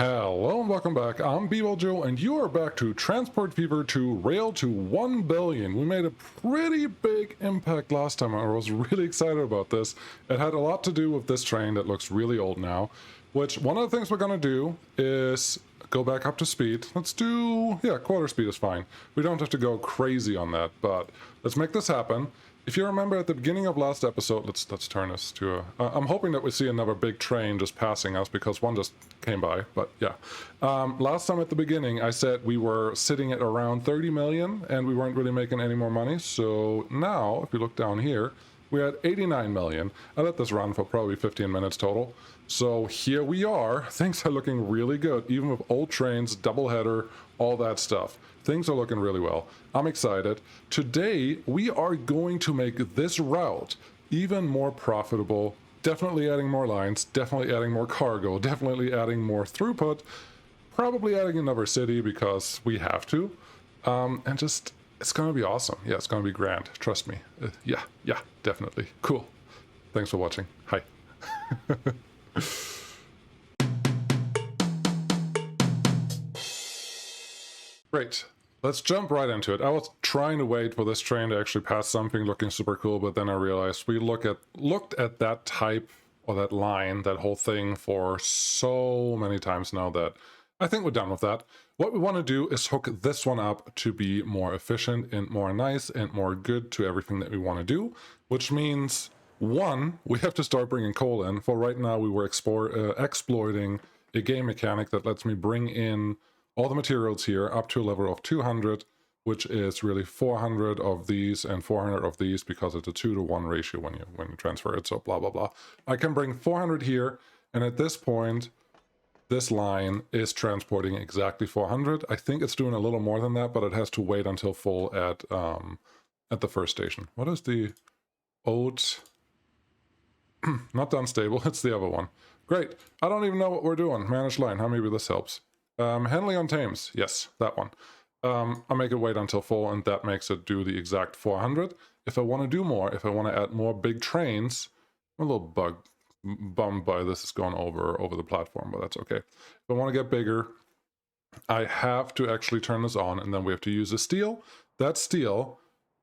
Hello and welcome back. I'm Joe, and you are back to Transport Fever to Rail to 1 billion. We made a pretty big impact last time, and I was really excited about this. It had a lot to do with this train that looks really old now, which one of the things we're going to do is go back up to speed. Let's do, quarter speed is fine. We don't have to go crazy on that, but let's make this happen. If you remember at the beginning of last episode, let's turn this to a... I'm hoping that we see another big train just passing us because one just came by, but yeah. Last time at the beginning, I said we were sitting at around 30 million and we weren't really making any more money. So now, if you look down here, we're at 89 million. I let this run for probably 15 minutes total. So here we are. Things are looking really good, even with old trains, double header, all that stuff. Things are looking really well. I'm excited. Today, we are going to make this route even more profitable, definitely adding more lines, definitely adding more cargo, definitely adding more throughput, probably adding another city because we have to. And just, it's going to be awesome. Yeah, it's going to be grand. Trust me. Yeah, definitely. Cool. Thanks for watching. Hi. Great. Let's jump right into it. I was trying to wait for this train to actually pass something looking super cool, but then I realized we looked at that type or that line, that whole thing for so many times now that I think we're done with that. What we want to do is hook this one up to be more efficient and more nice and more good to everything that we want to do, which means, one, we have to start bringing coal in. For right now, we were exploiting a game mechanic that lets me bring in all the materials here up to a level of 200, which is really 400 of these and 400 of these because it's a 2-to-1 ratio when you transfer it, so blah, blah, blah. I can bring 400 here, and at this point, this line is transporting exactly 400. I think it's doing a little more than that, but it has to wait until full at the first station. What is the oat? Not unstable, it's the other one. Great. I don't even know what we're doing. Manage line, how maybe this helps. Henley on Thames, yes, that one. I'll make it wait until full, and that makes it do the exact 400. If I want to do more, if I want to add more big trains, I'm a little bummed by this is going over the platform, but that's okay. If I want to get bigger, I have to actually turn this on, and then we have to use the steel. That steel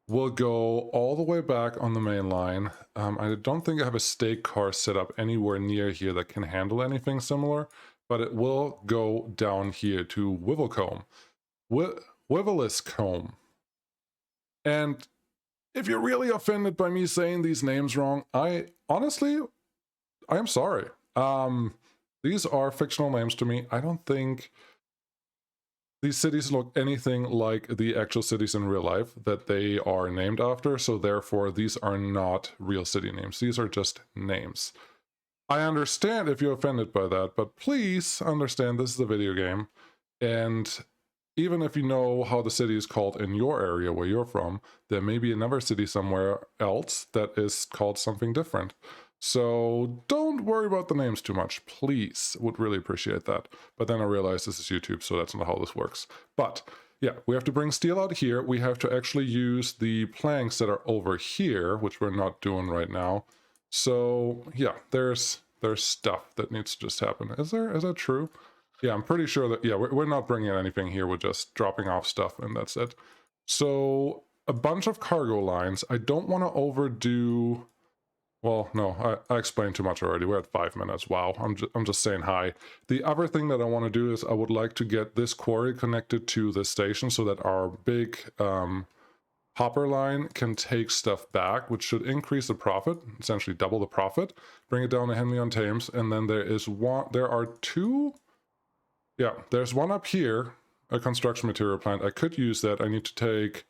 will go all the way back on the main line. I don't think I have a stake car set up anywhere near here that can handle anything similar, but it will go down here to Wivelcombe. Wiveliscombe. And if you're really offended by me saying these names wrong, I am sorry. These are fictional names to me. I don't think these cities look anything like the actual cities in real life that they are named after, so therefore these are not real city names. These are just names. I understand if you're offended by that, but please understand this is a video game, and even if you know how the city is called in your area where you're from, there may be another city somewhere else that is called something different. So don't worry about the names too much, please. Would really appreciate that. But then I realized this is YouTube, so that's not how this works. But yeah, we have to bring steel out here. We have to actually use the planks that are over here, which we're not doing right now. So yeah, there's stuff that needs to just happen. Is that true? Yeah, I'm pretty sure that, yeah, we're not bringing anything here. We're just dropping off stuff and that's it. So a bunch of cargo lines. I don't want to overdo... Well, no, I explained too much already. We're at 5 minutes. Wow, I'm just saying hi. The other thing that I want to do is I would like to get this quarry connected to the station so that our big hopper line can take stuff back, which should increase the profit, essentially double the profit, bring it down to Henley on Thames, and then there's one up here, a construction material plant. I could use that. I need to take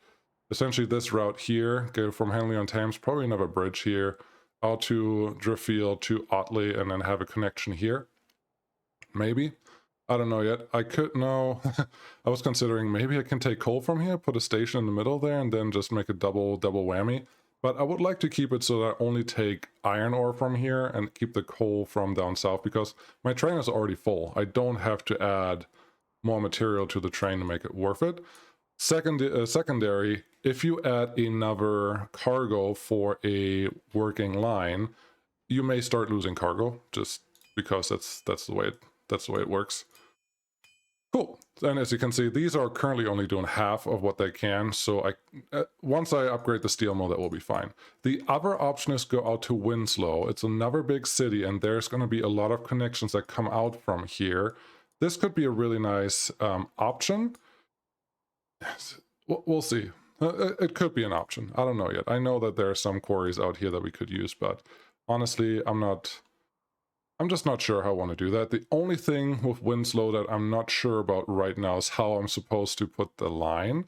essentially this route here, go from Henley on Thames, probably another bridge here, out to Driffield to Otley, and then have a connection here. Maybe. I don't know yet. I could know. I was considering maybe I can take coal from here, put a station in the middle there, and then just make a double whammy. But I would like to keep it so that I only take iron ore from here and keep the coal from down south, because my train is already full. I don't have to add more material to the train to make it worth it. Secondary, if you add another cargo for a working line, you may start losing cargo just because that's the way it works. Cool. And as you can see, these are currently only doing half of what they can. So once I upgrade the steel mill, that will be fine. The other option is go out to Winslow. It's another big city, and there's going to be a lot of connections that come out from here. This could be a really nice option. We'll see. It could be an option. I don't know yet. I know that there are some quarries out here that we could use, but honestly, I'm just not sure how I want to do that. The only thing with Winslow that I'm not sure about right now is how I'm supposed to put the line,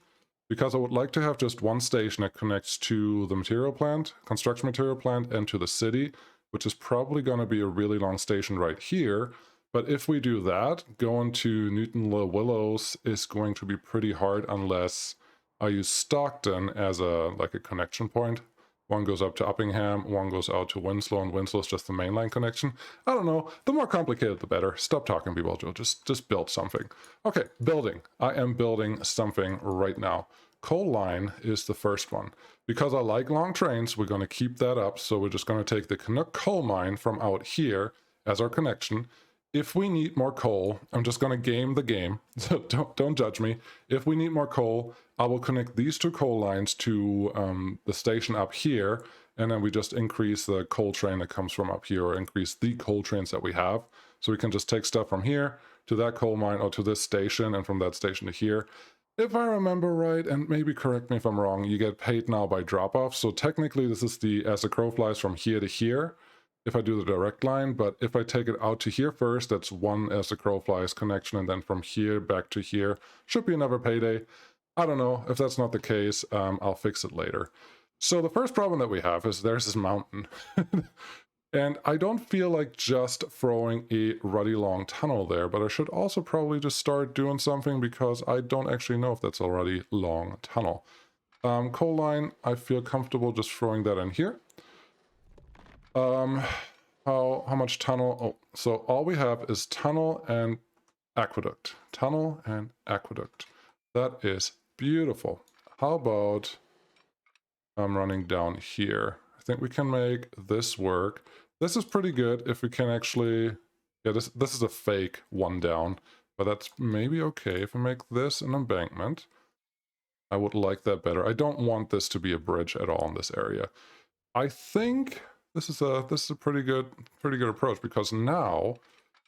because I would like to have just one station that connects to the material plant, construction material plant, and to the city, which is probably going to be a really long station right here. But if we do that, going to Newton-Le Willows is going to be pretty hard unless I use Stockton as a connection point. One goes up to Uppingham, one goes out to Winslow, and Winslow's just the mainline connection. I don't know. The more complicated, the better. Stop talking, people, Joe. Just build something. Okay, building. I am building something right now. Coal line is the first one. Because I like long trains, we're going to keep that up. So we're just going to take the Canuck coal mine from out here as our connection. If we need more coal, I'm just going to game the game, so don't judge me. If we need more coal, I will connect these two coal lines to the station up here, and then we just increase the coal train that comes from up here, or increase the coal trains that we have. So we can just take stuff from here to that coal mine, or to this station, and from that station to here. If I remember right, and maybe correct me if I'm wrong, you get paid now by drop-off. So technically this is the as the crow flies from here to here, if I do the direct line, but if I take it out to here first, that's one as the crow flies connection, and then from here back to here, should be another payday. I don't know. If that's not the case, I'll fix it later. So the first problem that we have is there's this mountain. And I don't feel like just throwing a ruddy long tunnel there, but I should also probably just start doing something because I don't actually know if that's already long tunnel. Coal line, I feel comfortable just throwing that in here. How much tunnel? Oh, so all we have is tunnel and aqueduct. Tunnel and aqueduct. That is beautiful. How about I'm running down here? I think we can make this work. This is pretty good if we can actually... Yeah, this is a fake one down, but that's maybe okay if we make this an embankment. I would like that better. I don't want this to be a bridge at all in this area. I think this is a pretty good approach, because now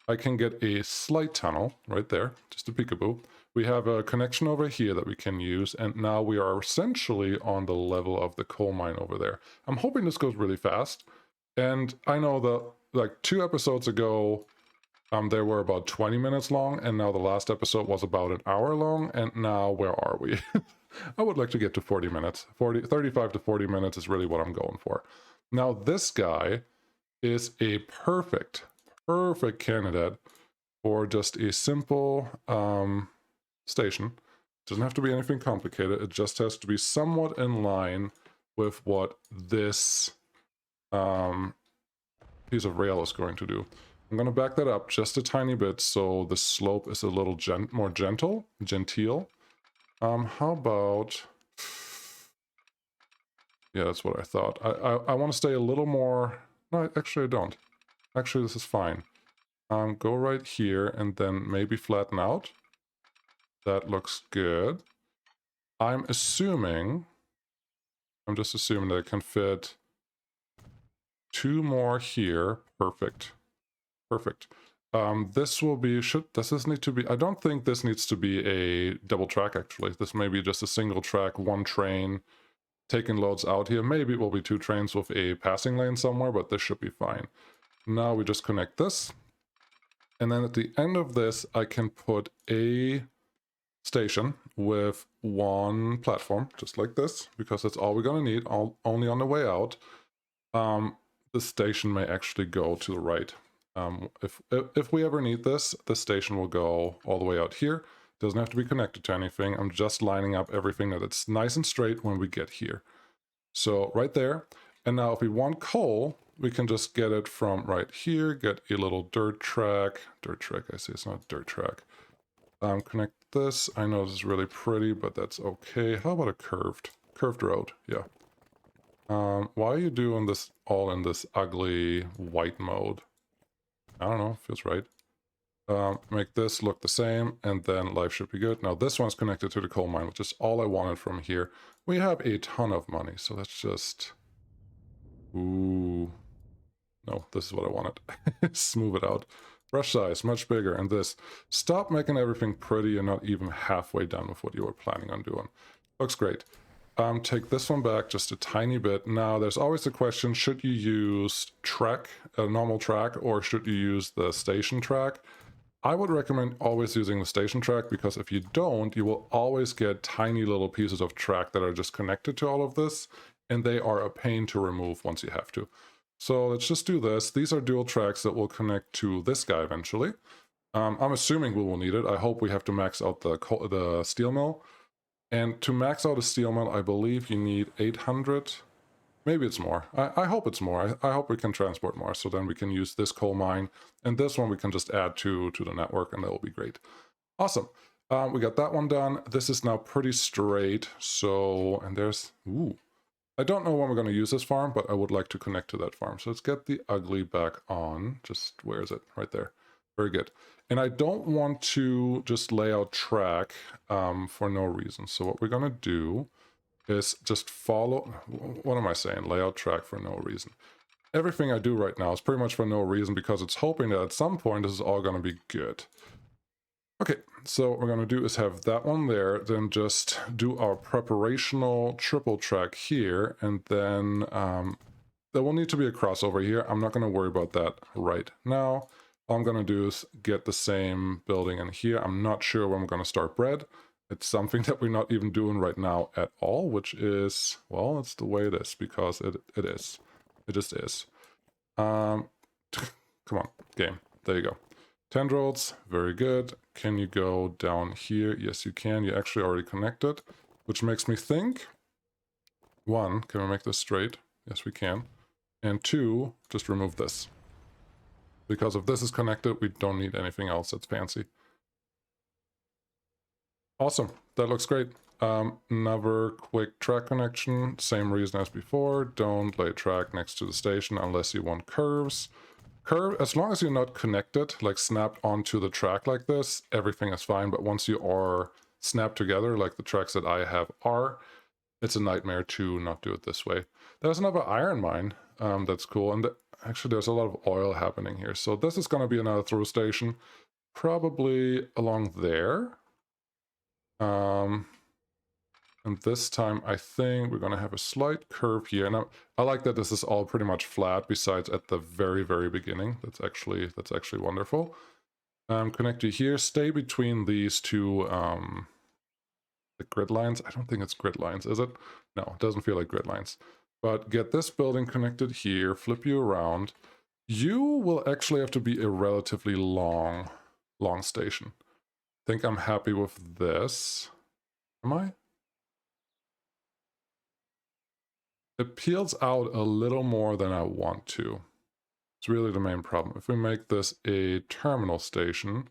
I can get a slight tunnel right there, just a peekaboo. We have a connection over here that we can use, and now we are essentially on the level of the coal mine over there. I'm hoping this goes really fast, and I know that like 2 episodes ago, they were about 20 minutes long, and now the last episode was about an hour long, and now where are we? I would like to get to 40 minutes. 35 to 40 minutes is really what I'm going for. Now, this guy is a perfect candidate for just a simple station. Doesn't have to be anything complicated. It just has to be somewhat in line with what this piece of rail is going to do. I'm going to back that up just a tiny bit so the slope is a little more genteel. How about... Yeah, that's what I thought. I want to stay a little more... No, actually I don't. Actually, this is fine. Go right here and then maybe flatten out. That looks good. I'm just assuming that I can fit 2 more here. Perfect. This will be... Does this need to be... I don't think this needs to be a double track, actually. This may be just a single track, 1 train... taking loads out here. Maybe it will be 2 trains with a passing lane somewhere, but this should be fine. Now we just connect this. And then at the end of this, I can put a station with 1 platform, just like this, because that's all we're going to need, only on the way out. The station may actually go to the right. If we ever need this, the station will go all the way out here. Doesn't have to be connected to anything. I'm just lining up everything that it's nice and straight when we get here. So right there. And now if we want coal, we can just get it from right here, get a little dirt track. I say it's not a dirt track. Connect this. I know this is really pretty, but that's okay. How about a curved road? Yeah. Why are you doing this all in this ugly white mode? I don't know, feels right. make this look the same, and then life should be good. Now this one's connected to the coal mine, which is all I wanted from here. We have a ton of money, so let's just... Ooh. No, this is what I wanted. Smooth it out. Brush size, much bigger, and this. Stop making everything pretty and not even halfway done with what you were planning on doing. Looks great. Take this one back just a tiny bit. Now, there's always the question, should you use track, a normal track, or should you use the station track? I would recommend always using the station track, because if you don't, you will always get tiny little pieces of track that are just connected to all of this, and they are a pain to remove once you have to. So let's just do this. These are dual tracks that will connect to this guy eventually. I'm assuming we will need it. I hope we have to max out the steel mill. And to max out a steel mill, I believe you need 800. Maybe it's more. I hope it's more. I hope we can transport more, so then we can use this coal mine. And this one we can just add to the network, and that will be great. Awesome. We got that one done. This is now pretty straight. So, and there's... Ooh. I don't know when we're going to use this farm, but I would like to connect to that farm. So let's get the ugly back on. Just, where is it? Right there. Very good. And I don't want to just lay out track for no reason. So what we're going to do is just follow... What am I saying? Lay out track for no reason. Everything I do right now is pretty much for no reason, because it's hoping that at some point this is all going to be good. Okay, so what we're going to do is have that one there, then just do our preparational triple track here, and then there will need to be a crossover here. I'm not going to worry about that right now. All I'm going to do is get the same building in here. I'm not sure when we're going to start bread. It's something that we're not even doing right now at all, which is, well, it's the way it is, because it is. It just is. Come on, game. There you go. Tendrils, very good. Can you go down here? Yes, you can. You actually already connected, which makes me think, one, can we make this straight? Yes, we can. And two, just remove this. Because if this is connected, we don't need anything else that's fancy. Awesome. That looks great. Another quick track connection. Same reason as before. Don't lay track next to the station unless you want curves. As long as you're not connected, like snapped onto the track like this, everything is fine. But once you are snapped together, like the tracks that I have are, it's a nightmare to not do it this way. There's another iron mine that's cool. And actually, there's a lot of oil happening here. So this is going to be another through station, probably along there. And this time, I think we're going to have a slight curve here. And I like that this is all pretty much flat, besides at the very, very beginning. That's actually wonderful. Connect you here. Stay between these two the grid lines. I don't think it's grid lines, is it? No, it doesn't feel like grid lines. But get this building connected here. Flip you around. You will actually have to be a relatively long station. I think I'm happy with this. Am I? It peels out a little more than I want to. It's really the main problem. If we make this a terminal station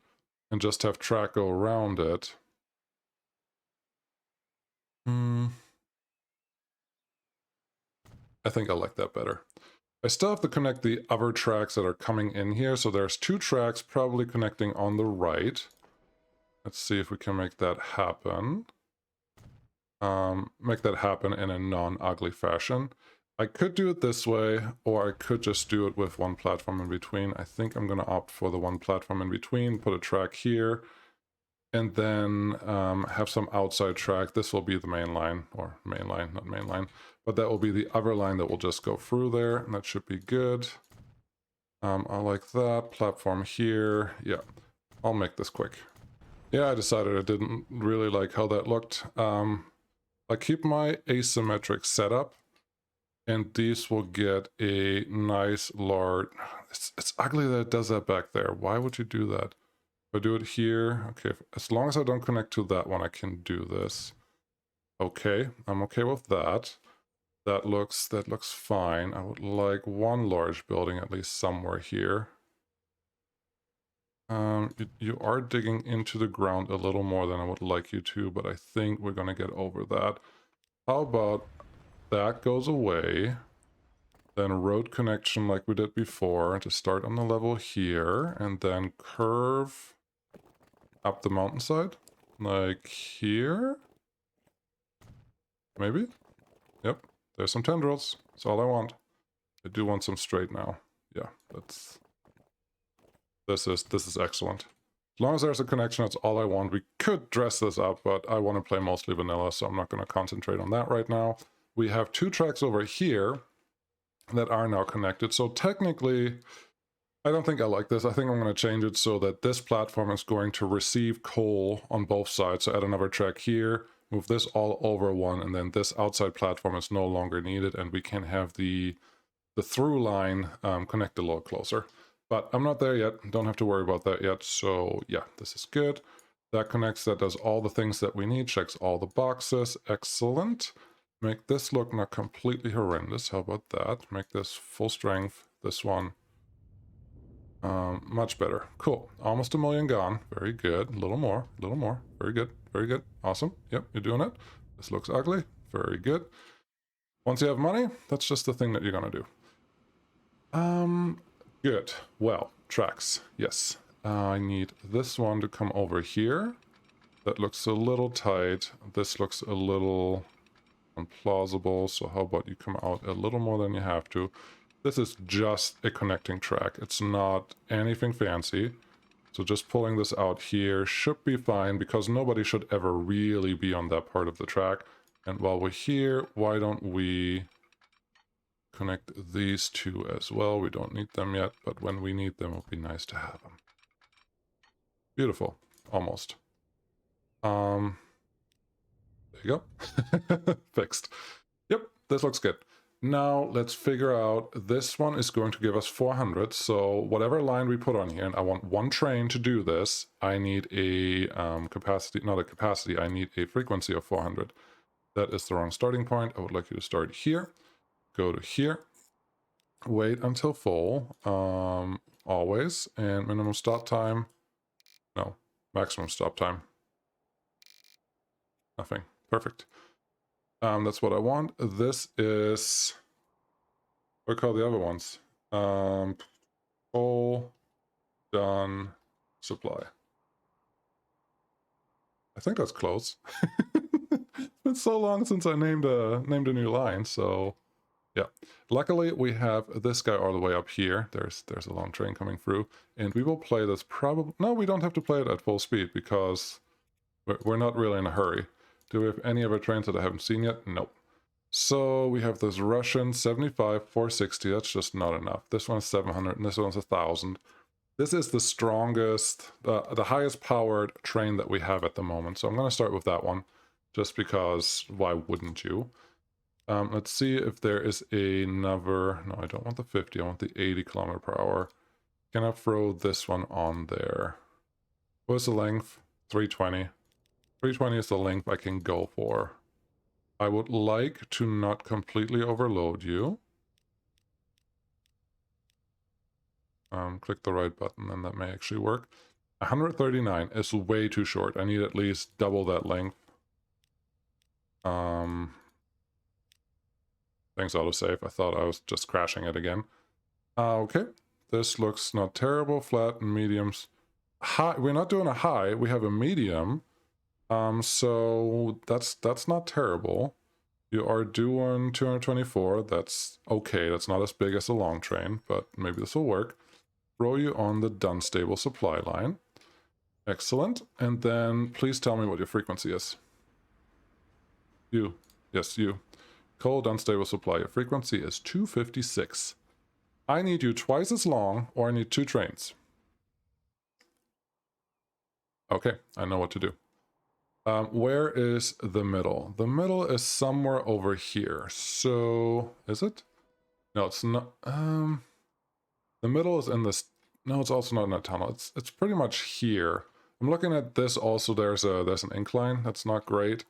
and just have track go around it. I think I like that better. I still have to connect the other tracks that are coming in here. So there's two tracks probably connecting on the right. Let's see if we can make that happen. Make that happen in a non-ugly fashion. I could do it this way, or I could just do it with one platform in between. I think I'm going to opt for the one platform in between, put a track here, and then have some outside track. This will be the main line, or main line, not main line, but that will be the other line that will just go through there, and that should be good. I like that. Platform here. Yeah, I'll make this quick. Yeah, I decided I didn't really like how that looked. I keep my asymmetric setup, and these will get a nice large... It's ugly that it does that back there. Why would you do that? If I do it here, okay, as long as I don't connect to that one, I can do this. Okay, I'm okay with that. That looks fine. I would like one large building at least somewhere here. You are digging into the ground a little more than I would like you to, but I think we're going to get over that. How about that goes away? Then road connection like we did before to start on the level here, and then curve up the mountainside, like here. Maybe? Yep, there's some tendrils. That's all I want. I do want some straight now. Yeah, this is excellent. As long as there's a connection, that's all I want. We could dress this up, but I want to play mostly vanilla, so I'm not going to concentrate on that right now. We have 2 tracks over here that are now connected. So technically, I don't think I like this. I think I'm going to change it so that this platform is going to receive coal on both sides. So add another track here, move this all over one, and then this outside platform is no longer needed, and we can have the through line connect a little closer. But I'm not there yet. Don't have to worry about that yet. So yeah, this is good. That connects, that does all the things that we need, checks all the boxes. Excellent. Make this look not completely horrendous. How about that? Make this full strength. This one. Much better. Cool. Almost 1 million gone. Very good. A little more. A little more. Very good. Very good. Awesome. Yep, you're doing it. This looks ugly. Very good. Once you have money, that's just the thing that you're going to do. Good. Well, tracks. Yes. I need this one to come over here. That looks a little tight. This looks a little implausible. So how about you come out a little more than you have to? This is just a connecting track. It's not anything fancy. So just pulling this out here should be fine because nobody should ever really be on that part of the track. And while we're here, why don't we connect these 2 as well? We don't need them yet, but when we need them, it'll be nice to have them. Beautiful. Almost. There you go. Fixed. Yep, this looks good. Now let's figure out, this one is going to give us 400. So whatever line we put on here, and I want 1 train to do this, I need a capacity, not a capacity, I need a frequency of 400. That is the wrong starting point. I would like you to start here, go to here, wait until full, always, and minimum stop time, no, maximum stop time. Nothing. Perfect. That's what I want. This is, what do I call the other ones? Coal, done, supply. I think that's close. It's been so long since I named a new line, so yeah. Luckily, we have this guy all the way up here. There's a long train coming through, and we will play this probably... No, we don't have to play it at full speed because we're not really in a hurry. Do we have any other trains that I haven't seen yet? Nope. So we have this Russian 75, 460. That's just not enough. This one's 700, and this one's 1,000. This is the strongest, the highest powered train that we have at the moment. So I'm going to start with that one, just because why wouldn't you? Let's see if there is another... No, I don't want the 50. I want the 80 kilometer per hour. Can I throw this one on there? What's the length? 320. 320 is the length I can go for. I would like to not completely overload you. Click the right button and that may actually work. 139 is way too short. I need at least double that length. Thanks, autosave. I thought I was just crashing it again. Okay, this looks not terrible. Flat and mediums. High. We're not doing a high. We have a medium. So that's not terrible. You are doing 224. That's okay. That's not as big as a long train, but maybe this will work. Throw you on the done stable supply line. Excellent. And then please tell me what your frequency is. You. Yes, you. Cold unstable supply. Your frequency is 256. I need you twice as long, or I need 2 trains. Okay, I know what to do. Where is the middle? The middle is somewhere over here. So, is it? No, it's not. The middle is in this. No, it's also not in a tunnel. It's pretty much here. I'm looking at this also. There's an incline. That's not great.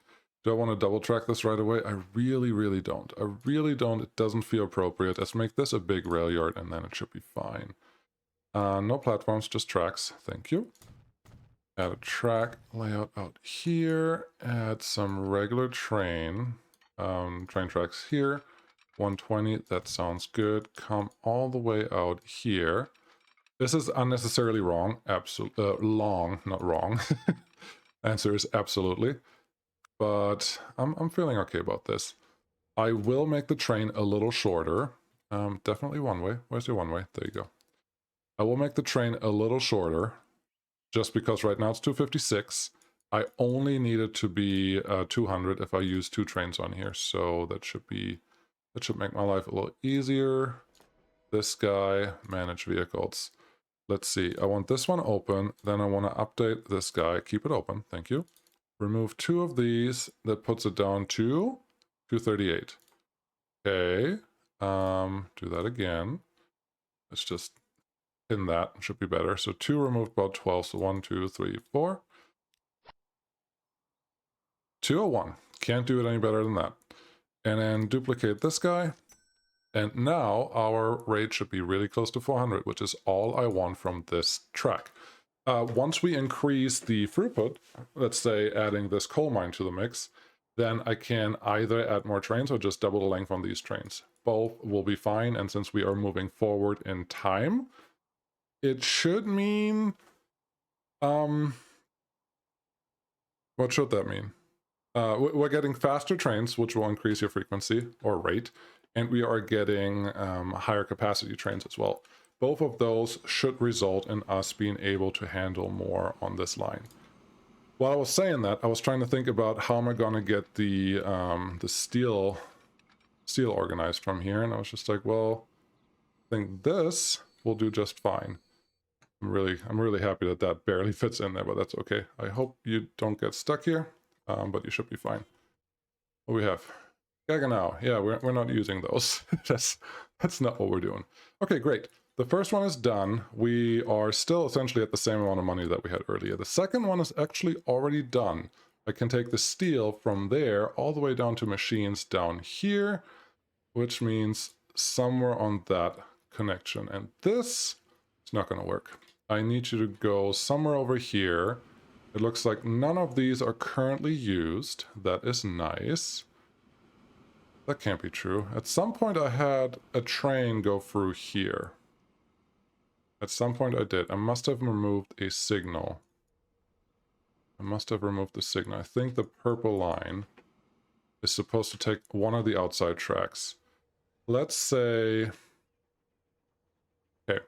Do I want to double track this right away? I really don't. I really don't. It doesn't feel appropriate. Let's make this a big rail yard and then it should be fine. No platforms, just tracks. Thank you. Add a track layout out here. Add some regular train tracks here. 120, that sounds good. Come all the way out here. This is unnecessarily wrong. Long, not wrong. Answer is absolutely. But I'm feeling okay about this. I will make the train a little shorter. Definitely one way. Where's your one way? There you go. I will make the train a little shorter, just because right now it's 256. I only need it to be 200 if I use 2 trains on here, so that should make my life a little easier. This guy, manage vehicles. Let's see, I want this one open, then I want to update this guy, keep it open, thank you. Remove 2 of these, that puts it down to 238. Okay, do that again. Let's just pin that, should be better. So 2 removed about 12, so 1, 2, 3, 4. 201, can't do it any better than that. And then duplicate this guy. And now our rate should be really close to 400, which is all I want from this track. Once we increase the throughput, let's say adding this coal mine to the mix, then I can either add more trains or just double the length on these trains. Both will be fine, and since we are moving forward in time, it should mean... what should that mean? We're getting faster trains, which will increase your frequency or rate, and we are getting higher capacity trains as well. Both of those should result in us being able to handle more on this line. While I was saying that, I was trying to think about how am I going to get the steel organized from here, and I was just like, well, I think this will do just fine. I'm really happy that that barely fits in there, but that's okay. I hope you don't get stuck here, but you should be fine. What do we have? Gaggenau. Yeah, we're not using those. that's not what we're doing. Okay, great. The first one is done. We are still essentially at the same amount of money that we had earlier. The second one is actually already done. I can take the steel from there all the way down to machines down here, which means somewhere on that connection. And this is not going to work. I need you to go somewhere over here. It looks like none of these are currently used. That is nice. That can't be true. At some point I had a train go through here. At some point I did. I must have removed a signal. I must have removed the signal. I think the purple line is supposed to take one of the outside tracks. Let's say... Okay.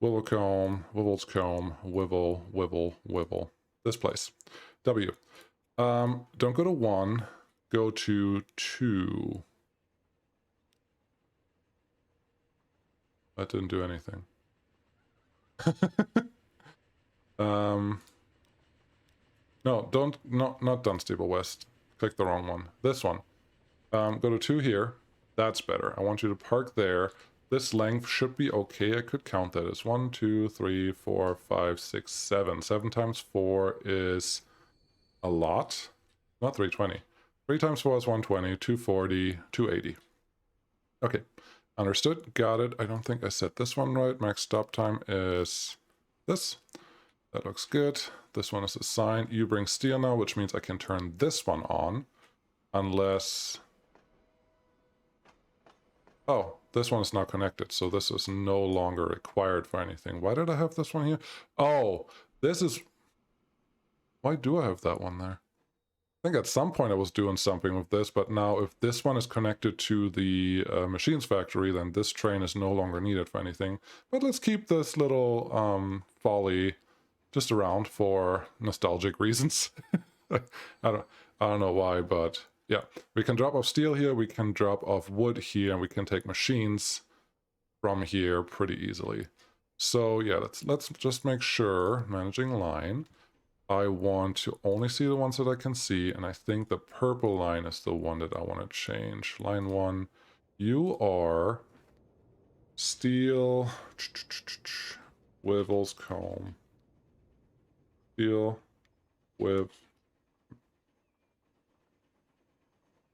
Wivelcombe, Wivelscombe, Wivel. This place. W. Don't go to 1. Go to 2. That didn't do anything. No, not Dunstable West. Click the wrong one. This one. Go to 2 here. That's better. I want you to park there. This length should be okay. I could count that as 1, 2, 3, 4, 5, 6, 7. 7 times 4 is a lot. Not 320. 3 times 4 is 120, 240, 280. Okay, understood, got it. I don't think I set this one right. Max stop time is this. That looks good. This one is assigned. You bring steel now, which means I can turn this one on. Unless... Oh, this one is not connected, so this is no longer required for anything. Why did I have this one here? Oh, this is... Why do I have that one there? I think at some point I was doing something with this, but now if this one is connected to the machines factory, then this train is no longer needed for anything. But let's keep this little folly just around for nostalgic reasons. I don't know why, but yeah. We can drop off steel here, we can drop off wood here, and we can take machines from here pretty easily. So yeah, let's just make sure, managing line, I want to only see the ones that I can see, and I think the purple line is the one that I want to change. Line 1, you are steel, Wivelscombe, steel with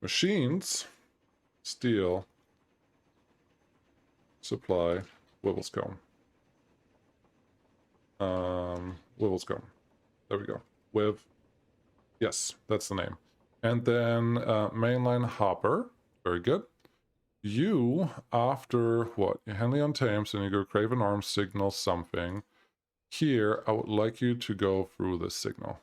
machines, steel, supply, Wivelscombe. Wivelscombe. There we go. With, yes, that's the name. And then mainline hopper. Very good. You, after what? You Henley on Thames, and you go Craven Arms, signal something. Here, I would like you to go through this signal.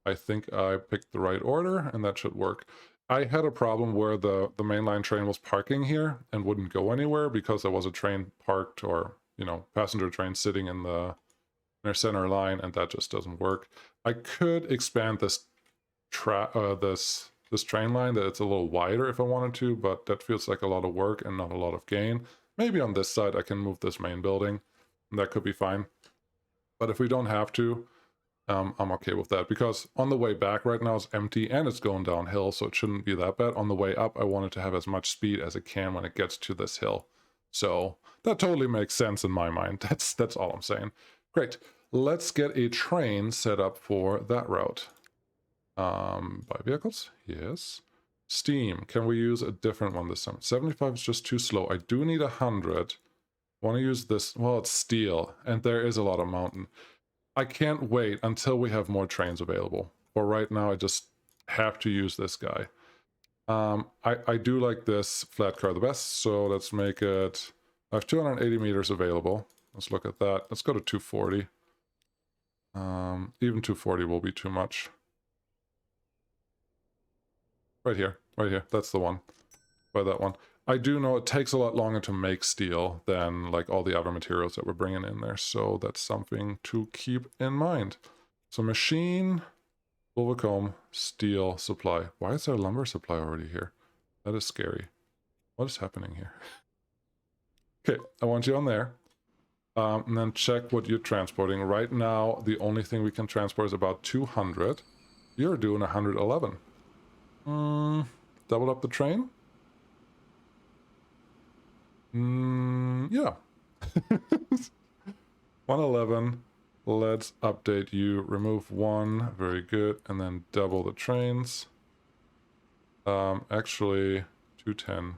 I think I picked the right order, and that should work. I had a problem where the mainline train was parking here and wouldn't go anywhere because there was a train parked, or, you know, passenger train sitting in their center line, and that just doesn't work. I could expand this this train line that it's a little wider if I wanted to, but that feels like a lot of work and not a lot of gain. Maybe on this side I can move this main building, and that could be fine. But if we don't have to, I'm okay with that, because on the way back right now it's empty and it's going downhill, so it shouldn't be that bad. On the way up, I want it to have as much speed as it can when it gets to this hill. So that totally makes sense in my mind. That's all I'm saying. Great. Let's get a train set up for that route. Buy vehicles? Yes. Steam. Can we use a different one this time? 75 is just too slow. I do need 100. Want to use this? Well, it's steel, and there is a lot of mountain. I can't wait until we have more trains available. For right now, I just have to use this guy. I do like this flat car the best, so let's make it... I have 280 meters available. Let's look at that. Let's go to 240. Even 240 will be too much. Right here. That's the one. Buy that one. I do know it takes a lot longer to make steel than like all the other materials that we're bringing in there, so that's something to keep in mind. So machine, Wolvercombe, steel supply. Why is there a lumber supply already here? That is scary. What is happening here? Okay, I want you on there. And then check what you're transporting. Right now, the only thing we can transport is about 200. You're doing 111. Double up the train? Yeah. 111. Let's update you. Remove 1. Very good. And then double the trains. Actually, 210.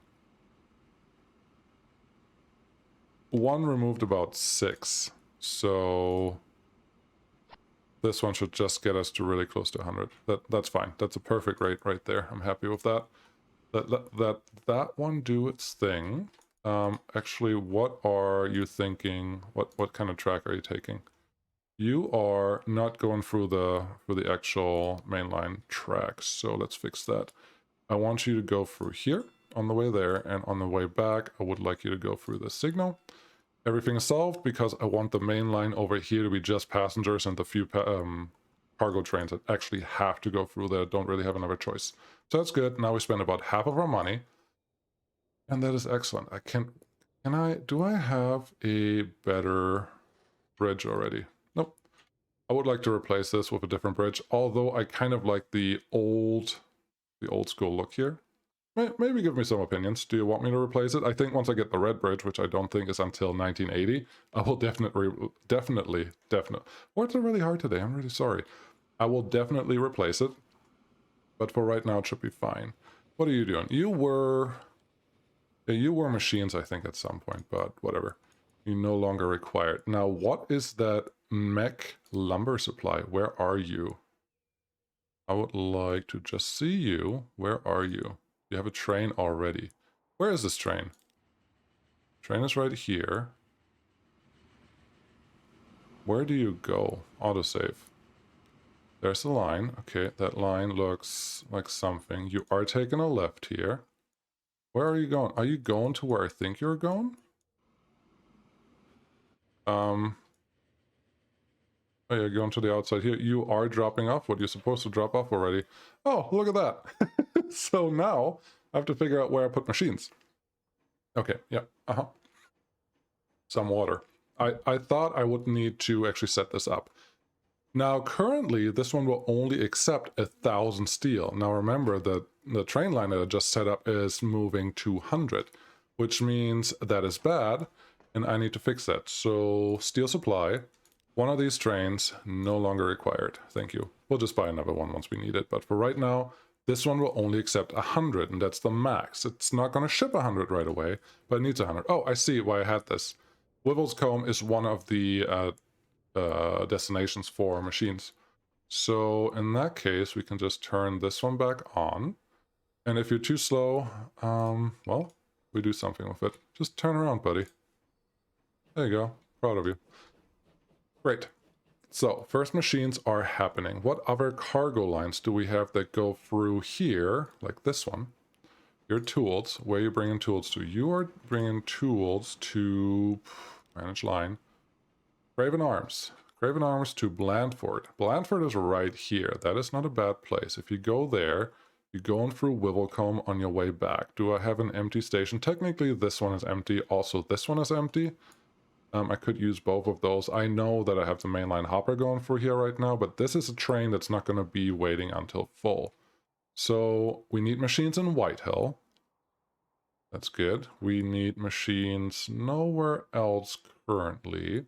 1 removed about 6. So this one should just get us to really close to 100. That's fine. That's a perfect rate right there. I'm happy with that. That one do its thing. Actually, what are you thinking? What kind of track are you taking? You are not going through the actual mainline tracks, so let's fix that. I want you to go through here on the way there, and on the way back, I would like you to go through the signal. Everything is solved because I want the main line over here to be just passengers and the few cargo trains that actually have to go through there don't really have another choice. So that's good. Now we spend about half of our money, and that is excellent. Do I have a better bridge already? Nope. I would like to replace this with a different bridge, although I kind of like the old school look here. Maybe give me some opinions. Do you want me to replace it? I think once I get the red bridge, which I don't think is until 1980, I will definitely. Words are really hard today. I'm really sorry. I will definitely replace it. But for right now, it should be fine. What are you doing? You were machines, I think, at some point, but whatever. You no longer require it. Now, what is that mech lumber supply? Where are you? I would like to just see you. Where are you? You have a train already. Where is this train? Train is right here. Where do you go? Autosave. There's the line. Okay, that line looks like something. You are taking a left here. Where are you going? Are you going to where I think you're going? Oh, you're going to the outside here. You are dropping off what you're supposed to drop off already. Oh, look at that. So now I have to figure out where I put machines. Okay, yeah, Some water. I thought I would need to actually set this up. Now, currently, this one will only accept 1,000 steel. Now, remember that the train line that I just set up is moving 200, which means that is bad, and I need to fix that. So, steel supply, one of these trains, no longer required. Thank you. We'll just buy another one once we need it, but for right now, this one will only accept 100, and that's the max. It's not going to ship 100 right away, but it needs 100. Oh, I see why I had this. Wivelscombe is one of the destinations for machines. So in that case, we can just turn this one back on. And if you're too slow, well, we do something with it. Just turn around, buddy. There you go. Proud of you. Great. So, first machines are happening. What other cargo lines do we have that go through here, like this one? Your tools. Where are you bringing tools to? You are bringing tools to manage line. Craven Arms. Craven Arms to Blandford. Blandford is right here. That is not a bad place. If you go there, you're going through Wivelcombe on your way back. Do I have an empty station? Technically, this one is empty. Also, this one is empty. I could use both of those. I know that I have the mainline hopper going through here right now, but this is a train that's not going to be waiting until full. So we need machines in Whitehill. That's good. We need machines nowhere else currently.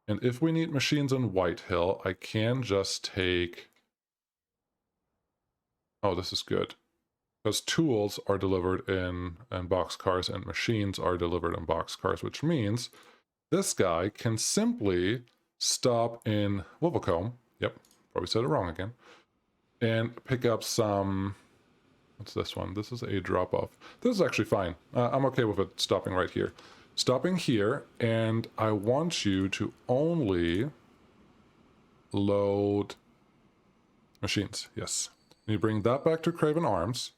And if we need machines in Whitehill, I can just take... Oh, this is good. Because tools are delivered in boxcars and machines are delivered in boxcars, which means this guy can simply stop in Wivelcombe. Yep, probably said it wrong again. And pick up some... What's this one? This is a drop-off. This is actually fine. I'm okay with it stopping right here. Stopping here, and I want you to only load machines. Yes. And you bring that back to Craven Arms.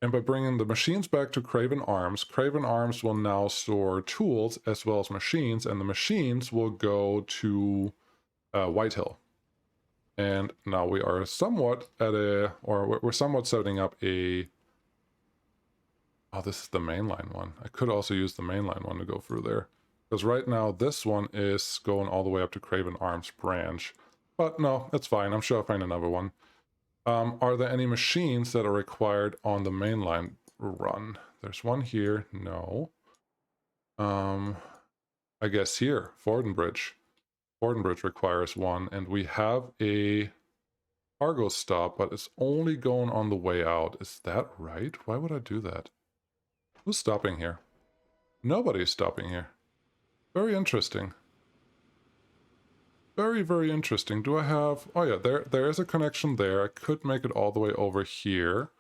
And by bringing the machines back to Craven Arms will now store tools as well as machines, and the machines will go to Whitehill. And now we are somewhat at a, or we're somewhat setting up a, oh, this is the mainline one. I could also use the mainline one to go through there. Because right now this one is going all the way up to Craven Arms branch. But no, it's fine. I'm sure I'll find another one. Are there any machines that are required on the mainline run? There's one here. No. I guess here, Fordenbridge. Fordenbridge requires one, and we have a cargo stop, but it's only going on the way out. Is that right? Why would I do that? Who's stopping here? Nobody's stopping here. Very interesting. Very, very interesting. Do I have... Oh yeah, there is a connection there. I could make it all the way over here.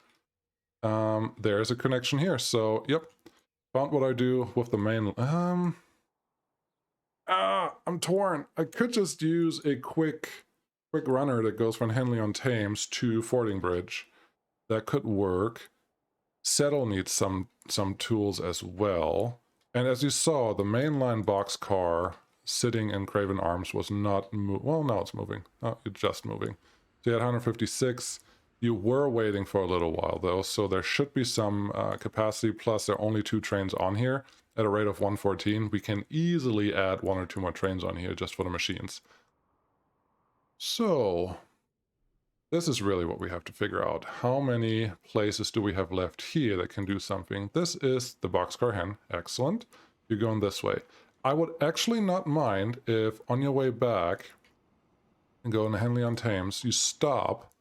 There is a connection here. So, yep. Found what I do with the main... I'm torn. I could just use a quick runner that goes from Henley-on-Thames to Fordingbridge. That could work. Settle needs some tools as well. And as you saw, the mainline boxcar sitting in Craven Arms was not well, now it's moving. Oh, it's just moving. So you had 156. You were waiting for a little while though, so there should be some capacity, plus there are only 2 trains on here at a rate of 114. We can easily add 1 or 2 more trains on here just for the machines. So this is really what we have to figure out. How many places do we have left here that can do something? This is the Boxcar Hen. Excellent. You're going this way. I would actually not mind if on your way back and go in Henley-on-Thames, you stop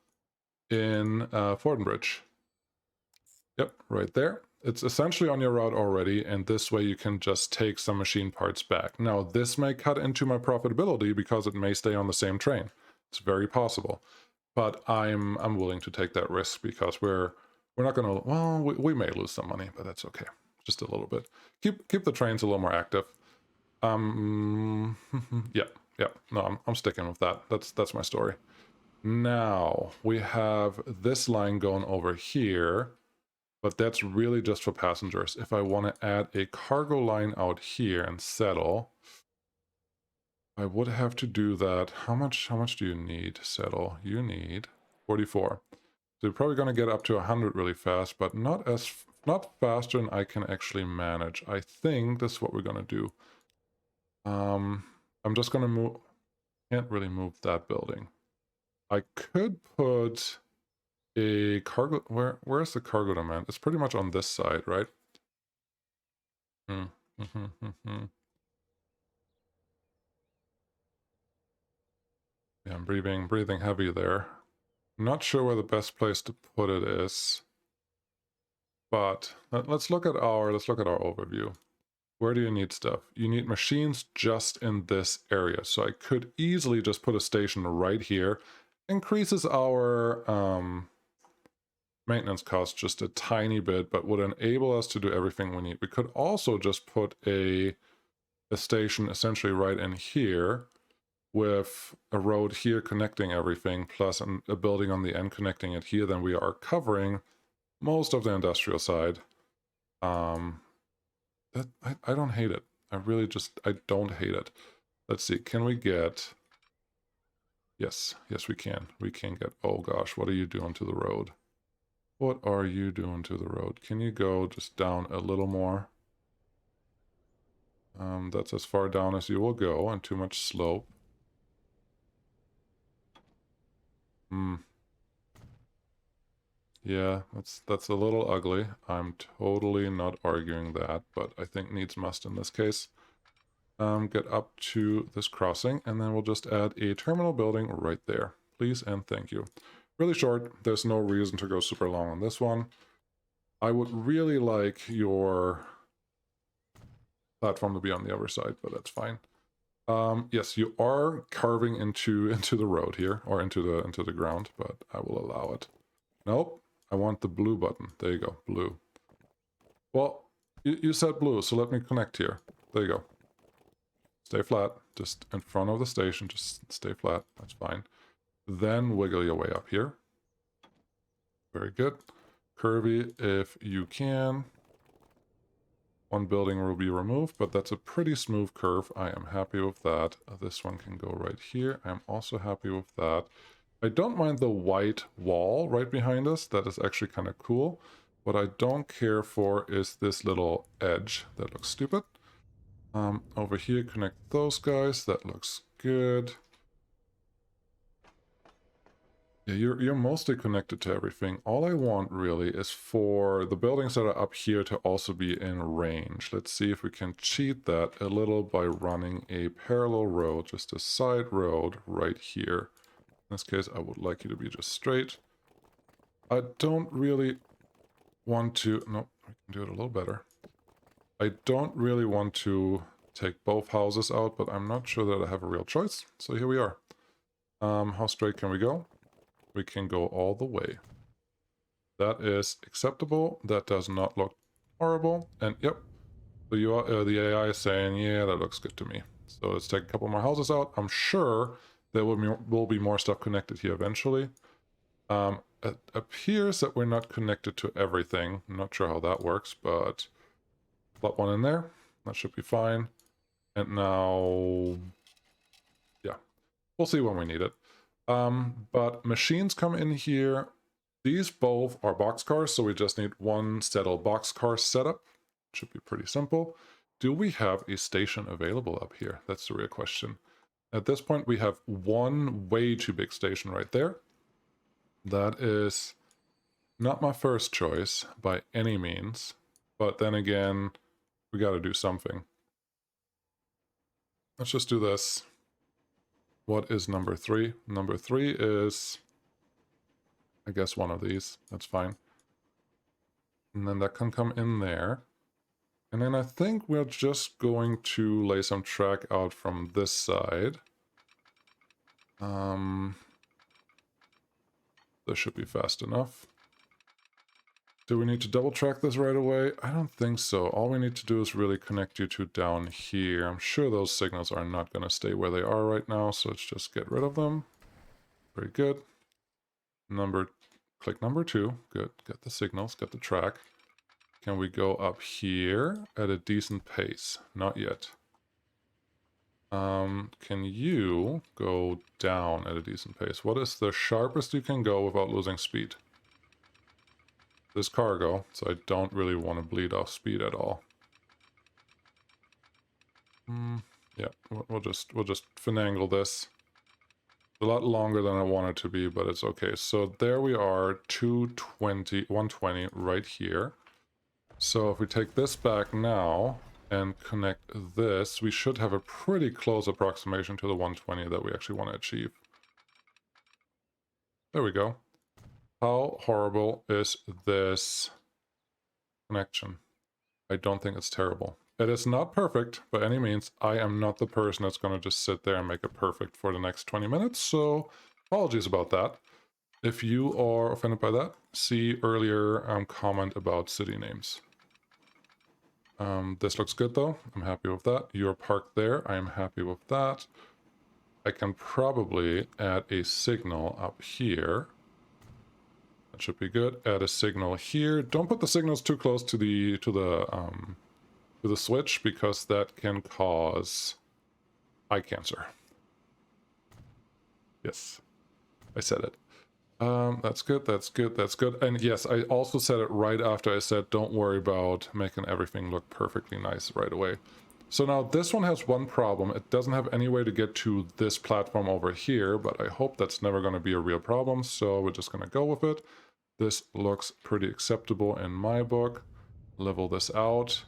in Fordenbridge. Yep, right there. It's essentially on your route already, and this way you can just take some machine parts back. Now, this may cut into my profitability because it may stay on the same train. It's very possible. But I'm willing to take that risk because we're not going to... Well, we may lose some money, but that's okay. Just a little bit. Keep the trains a little more active. Yeah. No, I'm sticking with that. That's my story. Now, we have this line going over here, but that's really just for passengers. If I want to add a cargo line out here and settle, I would have to do that. How much do you need to settle? You need 44. So you're probably going to get up to 100 really fast, but not faster than I can actually manage. I think this is what we're going to do. I'm just going to move... Can't really move that building. I could put a cargo... Where's the cargo demand? It's pretty much on this side, right? Yeah, I'm breathing heavy there. Not sure where the best place to put it is. But let's look at our overview. Where do you need stuff? You need machines just in this area. So I could easily just put a station right here. Increases our maintenance cost just a tiny bit, but would enable us to do everything we need. We could also just put a station essentially right in here with a road here connecting everything, plus a building on the end connecting it here. Then we are covering most of the industrial side. I don't hate it. I don't hate it. Let's see, can we get... Yes, we can. We can get... Oh gosh, what are you doing to the road? What are you doing to the road? Can you go just down a little more? That's as far down as you will go, and too much slope. Yeah, that's a little ugly. I'm totally not arguing that, but I think needs must in this case. Get up to this crossing, and then we'll just add a terminal building right there. Please and thank you. Really short. There's no reason to go super long on this one. I would really like your platform to be on the other side, but that's fine. Yes, you are carving into the road here, or into the ground, but I will allow it. Nope, I want the blue button. There you go, blue. Well, you said blue, so let me connect here. There you go. Stay flat, just in front of the station, just stay flat, that's fine. Then wiggle your way up here. Very good. Curvy if you can. One building will be removed, but that's a pretty smooth curve. I am happy with that. This one can go right here. I'm also happy with that. I don't mind the white wall right behind us. That is actually kind of cool. What I don't care for is this little edge. That looks stupid. Over here, connect those guys. That looks good. Yeah, you're mostly connected to everything. All I want really is for the buildings that are up here to also be in range. Let's see if we can cheat that a little by running a parallel road, just a side road right here. In this case, I would like you to be just straight. I don't really want to... Nope, we can do it a little better. I don't really want to take both houses out, but I'm not sure that I have a real choice. So here we are. How straight can we go? We can go all the way. That is acceptable. That does not look horrible. And yep, the AI is saying, yeah, that looks good to me. So let's take a couple more houses out. I'm sure there will be more stuff connected here eventually. It appears that we're not connected to everything. I'm not sure how that works, but plot one in there. That should be fine. And now, yeah, we'll see when we need it. But machines come in here. These both are boxcars, so we just need one settled boxcar setup. Should be pretty simple. Do we have a station available up here? That's the real question. At this point, we have one way too big station right there. That is not my first choice by any means, but then again, we got to do something. Let's just do this. What is number 3? Number 3 is, I guess, one of these. That's fine. And then that can come in there. And then I think we're just going to lay some track out from this side. This should be fast enough. Do we need to double track this right away? I don't think so. All we need to do is really connect you two down here. I'm sure those signals are not going to stay where they are right now, so let's just get rid of them. Very good. Click number 2. Good. Get the signals, get the track. Can we go up here at a decent pace? Not yet. Can you go down at a decent pace? What is the sharpest you can go without losing speed? This cargo, so I don't really want to bleed off speed at all. Yeah, we'll just finagle this. A lot longer than I want it to be, but it's okay. So there we are, 120 right here. So if we take this back now and connect this, we should have a pretty close approximation to the 120 that we actually want to achieve. There we go. How horrible is this connection? I don't think it's terrible. It is not perfect by any means. I am not the person that's going to just sit there and make it perfect for the next 20 minutes, so apologies about that. If you are offended by that, see earlier comment about city names. This looks good though. I'm happy with that. You're parked there. I am happy with that. I can probably add a signal up here. That should be good. Add a signal here. Don't put the signals too close to the switch because that can cause eye cancer. Yes, I said it. That's good, that's good, that's good. And yes, I also said it right after I said don't worry about making everything look perfectly nice right away. So now this one has one problem. It doesn't have any way to get to this platform over here, but I hope that's never going to be a real problem, so we're just going to go with it. This looks pretty acceptable in my book. Level this out.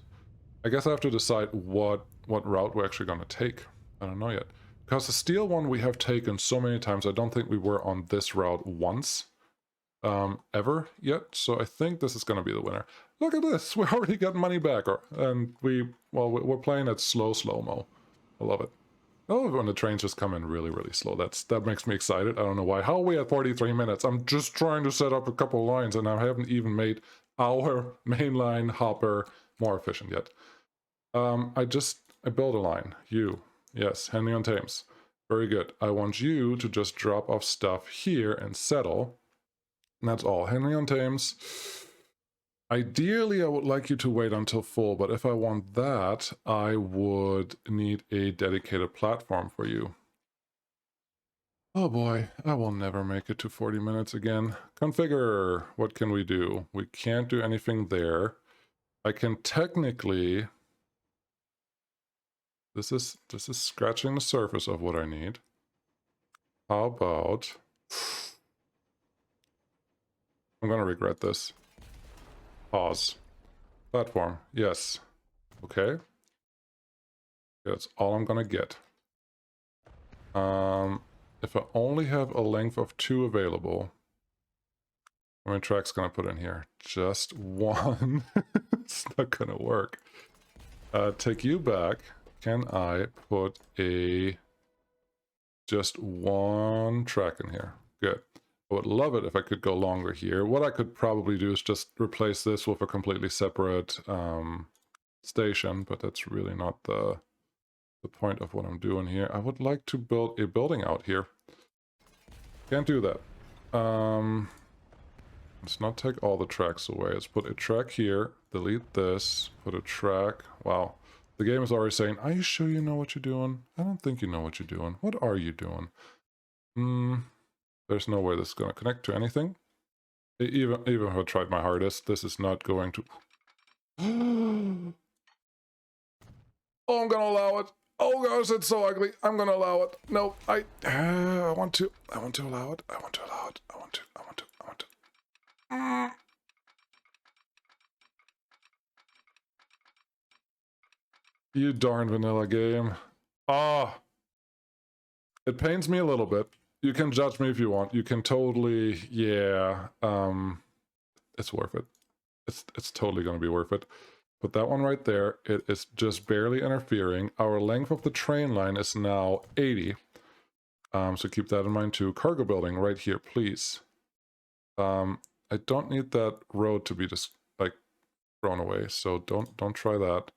I guess I have to decide what route we're actually going to take. I don't know yet. Because the steel one we have taken so many times, I don't think we were on this route once ever yet. So I think this is going to be the winner. Look at this. We already got money back. And we're playing at slow-mo. I love it. I love it when the trains just come in really, really slow. That makes me excited. I don't know why. How are we at 43 minutes? I'm just trying to set up a couple of lines and I haven't even made our mainline hopper more efficient yet. I built a line. You. Yes, Henry on Thames. Very good. I want you to just drop off stuff here and settle. And that's all. Henry on Thames. Ideally, I would like you to wait until full, but if I want that, I would need a dedicated platform for you. Oh boy, I will never make it to 40 minutes again. Configure. What can we do? We can't do anything there. I can technically... This is scratching the surface of what I need. How about... I'm gonna regret this. Pause. Platform. Yes. Okay. That's all I'm gonna get. If I only have a length of 2 available, how many tracks can I put in here? Just 1. It's not gonna work. Take you back. Can I put just 1 track in here? Good. I would love it if I could go longer here. What I could probably do is just replace this with a completely separate station, but that's really not the point of what I'm doing here. I would like to build a building out here. Can't do that. Let's not take all the tracks away. Let's put a track here, delete this, put a track. Wow. The game is already saying, are you sure you know what you're doing? I don't think you know what you're doing. What are you doing? There's no way this is going to connect to anything. Even if I tried my hardest, this is not going to... Oh, I'm going to allow it. Oh gosh, it's so ugly. I'm going to allow it. No, I want to allow it. I want to allow it. I want to. You darn vanilla game. Ah. It pains me a little bit. You can judge me if you want. You can totally, yeah. It's worth it. It's totally going to be worth it. Put that one right there. It is just barely interfering. Our length of the train line is now 80. So keep that in mind too. Cargo building right here, please. I don't need that road to be just like thrown away. So don't try that.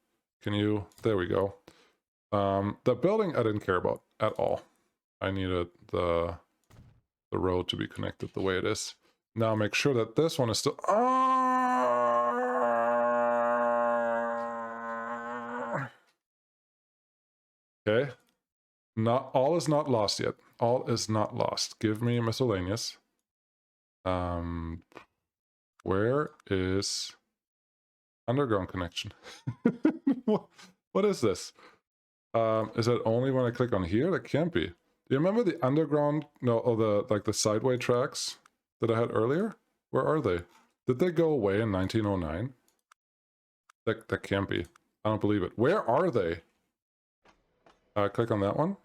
Can you? There we go. The building I didn't care about at all. I needed the road to be connected the way it is. Now make sure that this one is still... Okay. Not all is not lost yet. All is not lost. Give me miscellaneous. Where is underground connection? What is this? Is that only when I click on here? That can't be. Do you remember the underground, no, or the sideway tracks that I had earlier? Where are they? Did they go away in 1909? That can't be. I don't believe it. Where are they? Click on that one.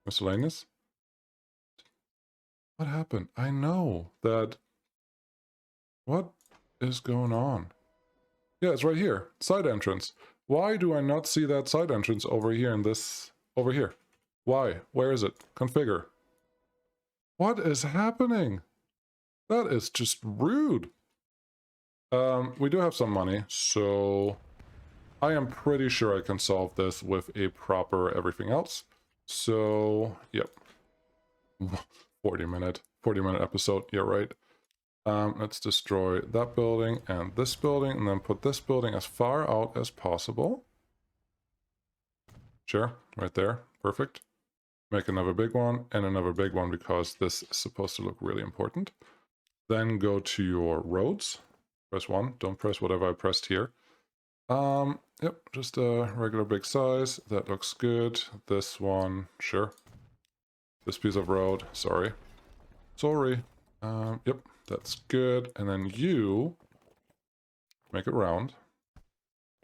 Miscellaneous. What happened? I know that... What is going on? Yeah, it's right here. Side entrance. Why do I not see that side entrance over here in this... Over here? Why? Where is it? Configure. What is happening? That is just rude. We do have some money, so I am pretty sure I can solve this with a proper everything else. So, yep. 40 minute episode, yeah, right. Let's destroy that building and this building, and then put this building as far out as possible. Sure, right there, perfect. Make another big one and another big one because this is supposed to look really important. Then go to your roads. Press 1, don't press whatever I pressed here. Yep, just a regular big size. That looks good. This one, sure. This piece of road, sorry. Yep, that's good. And then you make it round.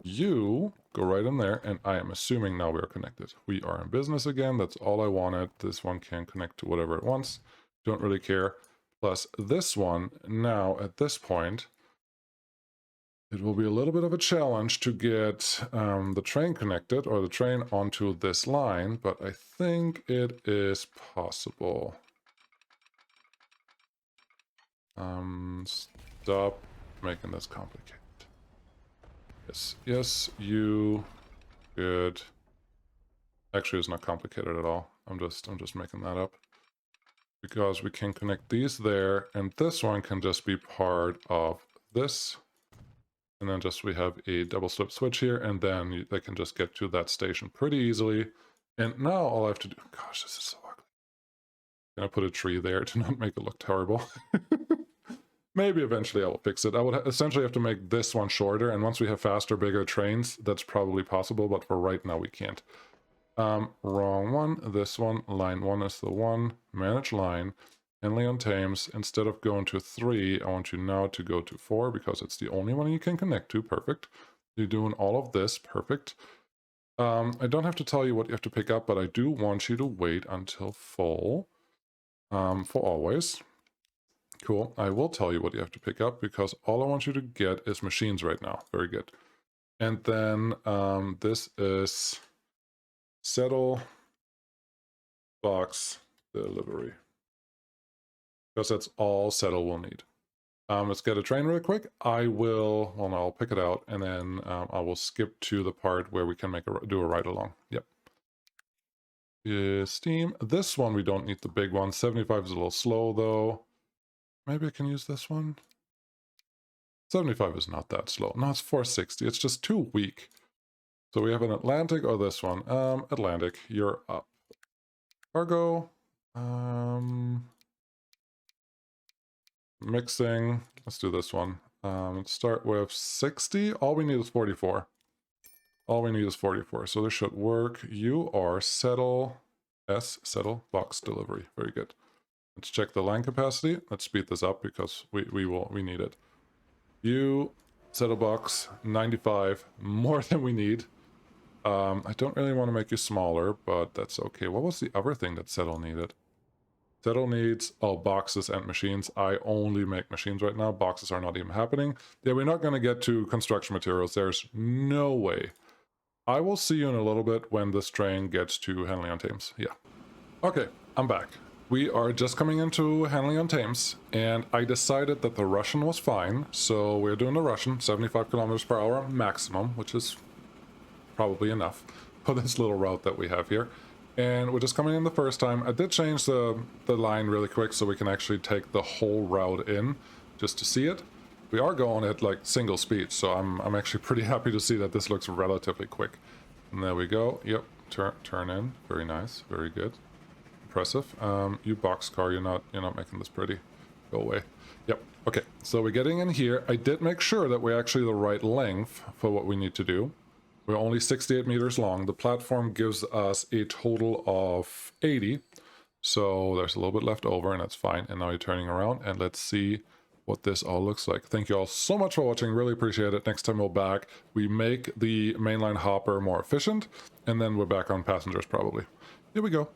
You go right in there, and I am assuming now we are connected. We are in business again. That's all I wanted. This one can connect to whatever it wants. Don't really care. Plus this one, now at this point, it will be a little bit of a challenge to get the train connected, or the train onto this line, but I think it is possible. Stop making this complicated. Yes, you. Good. Actually, it's not complicated at all. I'm just making that up. Because we can connect these there, and this one can just be part of this. And then just we have a double slip switch here, and then they can just get to that station pretty easily. And now all I have to do... Gosh, this is so ugly. I'm gonna put a tree there to not make it look terrible. Maybe eventually I will fix it. I would essentially have to make this one shorter, and once we have faster, bigger trains, that's probably possible, but for right now we can't. Wrong one. This one. Line 1 is the one. Manage line. Henley on Thames. Instead of going to 3, I want you now to go to 4, because it's the only one you can connect to. Perfect. You're doing all of this. Perfect. I don't have to tell you what you have to pick up, but I do want you to wait until full. For always. Cool. I will tell you what you have to pick up, because all I want you to get is machines right now. Very good. And then this is settle box delivery, because that's all settle will need. Let's get a train really quick. I'll pick it out, and then I will skip to the part where we can do a ride along. Yep. Steam. This one we don't need the big one. 75 is a little slow though. Maybe I can use this one. 75 is not that slow. No, it's 460. It's just too weak. So we have an Atlantic or this one. Atlantic, you're up. Cargo. Mixing. Let's do this one. Let's start with 60. All we need is 44. All we need is 44. So this should work. You are settle box delivery. Very good. Let's check the line capacity. Let's speed this up because we need it. You settle box 95, more than we need. I don't really want to make you smaller, but that's okay. What was the other thing that settle needed? Settle needs boxes and machines. I only make machines right now. Boxes are not even happening. Yeah, we're not going to get to construction materials. There's no way. I will see you in a little bit when this train gets to Henley on Thames. Yeah. Okay, I'm back. We are just coming into Henley on Thames, and I decided that the Russian was fine, so we're doing the Russian, 75 kilometers per hour maximum, which is probably enough for this little route that we have here. And we're just coming in the first time. I did change the line really quick so we can actually take the whole route in, just to see it. We are going at like single speed, so I'm actually pretty happy to see that this looks relatively quick. And there we go. Yep, turn in. Very nice, very good. Impressive. You boxcar, you're not making this pretty. Go away. Yep. Okay, so we're getting in here. I did make sure that we're actually the right length for what we need to do. We're only 68 meters long. The platform gives us a total of 80. So there's a little bit left over, and that's fine. And now you're turning around, and let's see what this all looks like. Thank you all so much for watching. Really appreciate it. Next time we're back, we make the mainline hopper more efficient, and then we're back on passengers probably. Here we go.